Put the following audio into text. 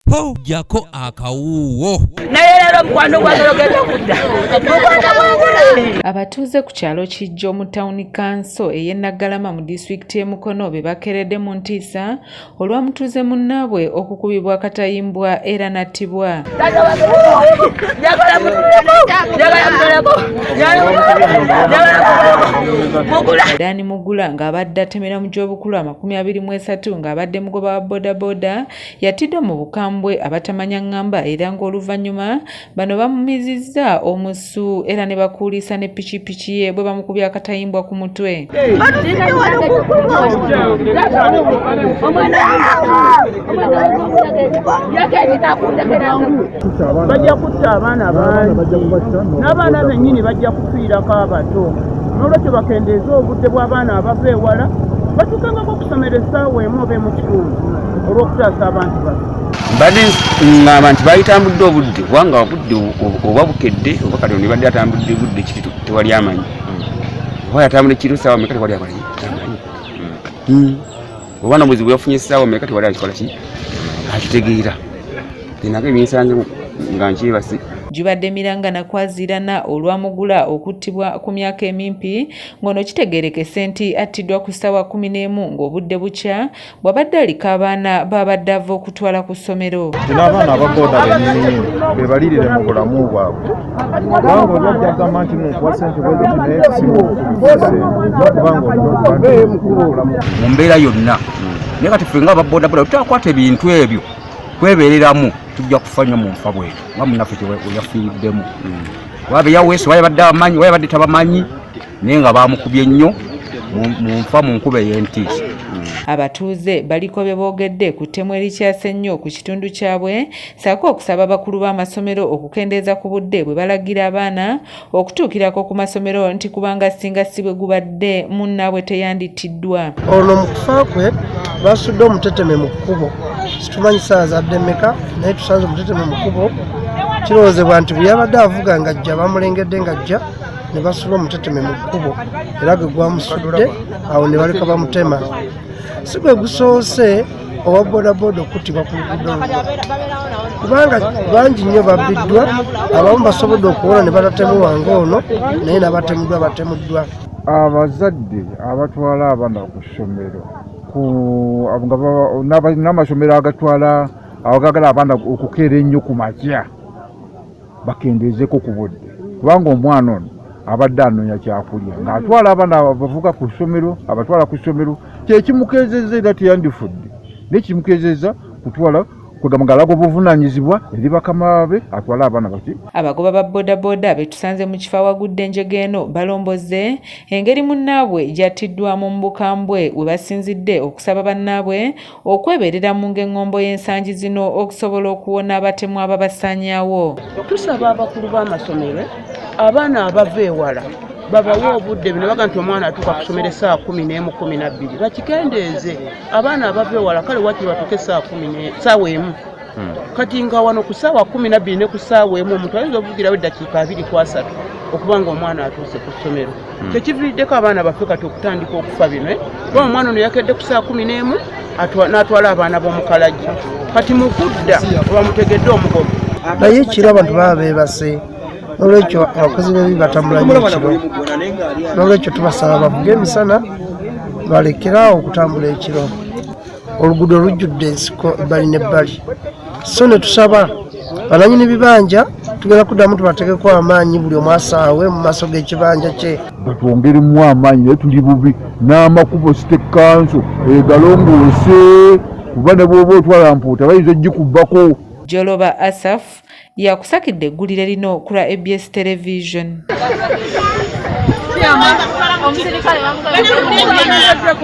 po jako akawuwo. Abatuuze ku kyalo Kijjo mu Town Council ey'e Naggalama mu disitulikiti y'e Mukono be bakeredde mu ntiisa olwa mutuuze munnaabwe okukubibwa akatayimbwa era n'attibwa. Dani Mugula ng'abadde atemera mu gy'obukulu 23 ng'abadde mugoba wa bodaboda yatiddwa mu bukambwe abatamanya ngamba era ng'oluvannyuma bano bamumizizza omusu era ne bakuulisa ne pikipiki ye bwe bamukubya akatayimbwa ku mutwe. Bajja kutta abaana bangi n'abaana bennyini bajja kufiirako abato n'olwekyo bakendeeza obudde bw'abaana abava ewala batukangako okusomera essaawa emu oba mu kitundu olw'okutaasa abantu bato. Mbadde ngamba nti bayitambudde obudde kubanga obudde oba bukedde oba kati ne badde atambudde budde kiti tewali amanyi oba yatambudde kiro ssaawa mmeka tewali amanyi oba n'omuzi bwe yafunye essaawa mmeka tewali akikola ki akitegeera nako ebinsanze nga nkyebasi. Gibadde Miranga Nakwaziirana olwamugula okuttibwa ku myaka emimpi ng'ono kitegeerekese nti attiddwa ku ssaawa 11 ng'obudde bukya bw'abadde aliko abaana babadde ava okutwala ku ssomero. Tuna abaana ababooda bennyini be balirire mu bulamu bwabwe kubanga ojja kugamba nti nokuwa ssente bweze naye kusinga okubise nokubanga olina mukulu obulamu mu mbeera yonna naye kati ffe nga ababoodaboda tutakwata ebintu ebyo kwebeereramu tujja kufa nnyo mu nfa bwetu nga munnaffe kyeyafiiriddemu wabe yaweeso wayabadde abamanyi wayabadde tabamanyi naye nga bamukubye nnyo mu nfa mu nkuba ey'entiisa. Abatuuze baliko bye boogedde ku ttemu erikyase nnyo ku kitundu kyabwe ssaako okusaba abakulu b'amasomero okukendeeza ku budde bwe balagira abaana okutuukirako ku masomero nti kubanga singa si bwe gubadde munnaabwe teyandittiddwa. Ono mu kufa kwe basudde omuteteme mu kkubo situmanyi ssaawa zadde mmeka naye tusanze omuteteme mu kkubo kirowoozebwa nti bwe yabadde avuga ng'ajja bamulengedde ng'ajja ne basula omuteteme mu kkubo era gwe gwamusudde awo ne baleka bamutema. Si gwe gusoose owa bodaboda okuttibwa ku luguudo kubanga bangi nnyo babbiddwa abamu basobodde okuwona ne batatemuwanga ono naye n'abatemuddwa batemuddwa. Abazadde abatwala abaana ku ssomero n'amasomero agatwala awagagala abaana okukeera ennyo ku makya bakendeezeko ku budde kubanga omwana ono abadde anoonya kyakulya ng'atwala abaana abavuga ku ssomero abatwala ku ssomero kyekimukeezezza era teyandifudde naye kimukeezezza kutwala kwegamba ng'alaga obuvunaanyizibwa eri bakama be atwala abaana bati. Abagoba ba bodaboda be tusanze mu kifo awagudde enjega eno balomboze engeri munnaabwe gyattiddwamu mu bukambwe we basinzidde okusaba bannaabwe okwebeerera mu ng'eŋŋombo y'ensangi zino okusobola okuwona abatemu ababasaanyaawo. Tusaba abakulu b'amasomero abaana abava ewala babawa obudde bino baga nti omwana atuuka ku ssomero essaawa 11 12 bakikendeeze abaana abava ewala kale wati batuuke essaawa emu kati nga wano ku ssaawa 12 ne ku ssaawa emu omuntu ayinza okuvugirawo eddakiika 2-3 okubanga omwana atuuse ku ssomero kyekiviiriddeko abaana baffe kati okutandika okufa bino kuba omwana ono yakedde ku ssaawa 11 n'atwala abaana b'omukalagi kati mu kudda bamutegedde omugogo naye ekiro abantu baba beebase n'olwekyo abakozi b'ebibi batambula nnyo ekiro n'olwekyo tubasaba bavuge emisana balekerawo okutambula ekiro. Oluguudo lujjudde ensiko ebbali n'ebbali so ne tusaba bananyini bibanja tugenda kuddamu tubategeko amaanyi buli omu asaawe mu maaso g'ekibanja kye batwongeremu amaanyi naye tuli bubi n'amakubo sitekanso egalongoose kuba ne bw'oba otwala mpuuta bayinza ogikubbako. Joloba Asaf yakusakidde eggulire lino ku lwa ABS Television.